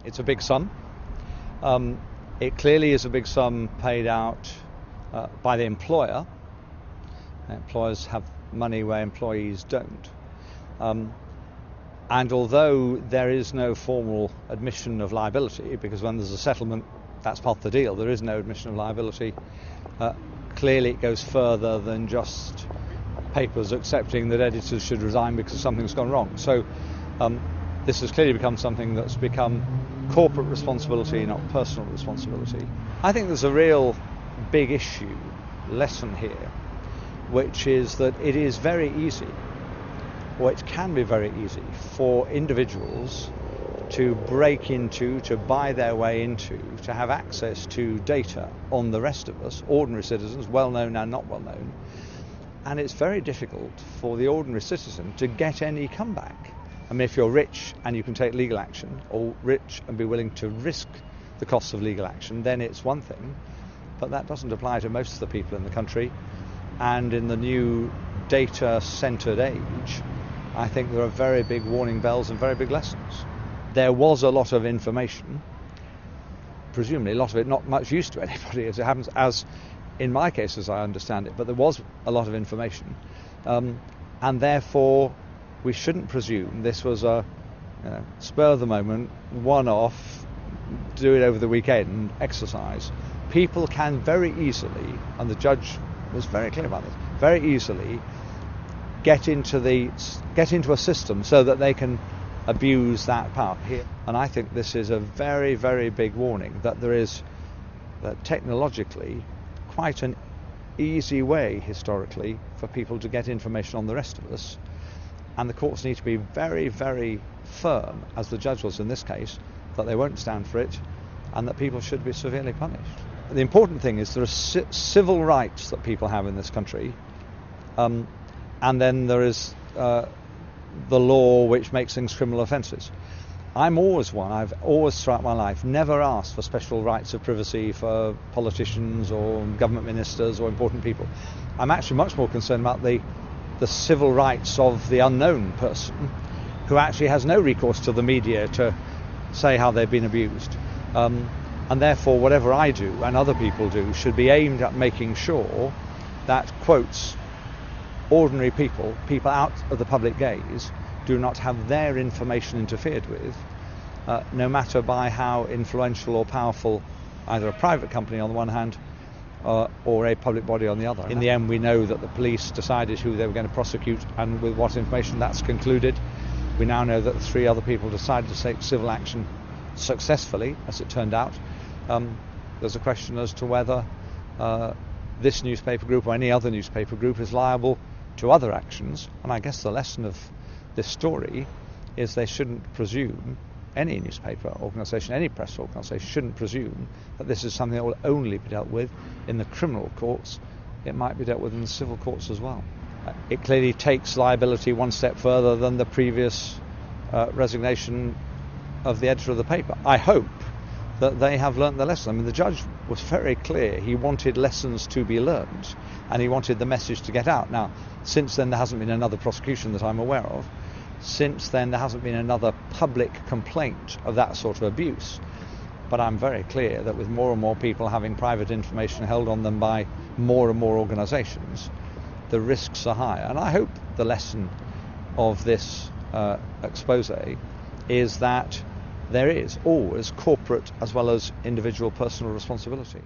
It's a big sum. It clearly is a big sum paid out by the employer. Employers have money where employees don't. And although there is no formal admission of liability, because when there's a settlement, that's part of the deal, there is no admission of liability, clearly it goes further than just papers accepting that editors should resign because something's gone wrong. So this has clearly become something that's become corporate responsibility, not personal responsibility. I think there's a real big lesson here, which is that it is very easy, or it can be very easy, for individuals to break into, to buy their way into, to have access to data on the rest of us, ordinary citizens, well known and not well known. And it's very difficult for the ordinary citizen to get any comeback. I mean, if you're rich and you can take legal action, or rich and be willing to risk the costs of legal action, then it's one thing. But that doesn't apply to most of the people in the country. And in the new data-centred age, I think there are very big warning bells and very big lessons. There was a lot of information, presumably a lot of it not much use to anybody, as it happens, as in my case, as I understand it, but there was a lot of information. And therefore, we shouldn't presume this was a spur of the moment, one-off, do it over the weekend exercise. People can very easily, and the judge was very clear about this, very easily get into a system so that they can abuse that power here. And I think this is a very, very big warning that there is technologically quite an easy way historically for people to get information on the rest of us, and the courts need to be very, very firm, as the judge was in this case, that they won't stand for it and that people should be severely punished. The important thing is there are civil rights that people have in this country, and then there is the law which makes things criminal offences. I'm always one, I've always throughout my life never asked for special rights of privacy for politicians or government ministers or important people. I'm actually much more concerned about the civil rights of the unknown person who actually has no recourse to the media to say how they've been abused. And therefore whatever I do and other people do should be aimed at making sure that, quotes, ordinary people out of the public gaze, do not have their information interfered with, no matter by how influential or powerful either a private company on the one hand or a public body on the other. In the end, we know that the police decided who they were going to prosecute and with what information. That's concluded. We now know that 3 other people decided to take civil action successfully, as it turned out. There's a question as to whether this newspaper group or any other newspaper group is liable to other actions, and I guess the lesson of this story is they shouldn't presume, any newspaper organisation, any press organisation shouldn't presume that this is something that will only be dealt with in the criminal courts. It might be dealt with in the civil courts as well. It clearly takes liability one step further than the previous resignation of the editor of the paper. I hope that they have learnt the lesson. I mean, the judge was very clear. He wanted lessons to be learned, and he wanted the message to get out. Now, since then, there hasn't been another prosecution that I'm aware of. Since then, there hasn't been another public complaint of that sort of abuse. But I'm very clear that with more and more people having private information held on them by more and more organisations, the risks are higher. And I hope the lesson of this expose is that there is always corporate as well as individual personal responsibility.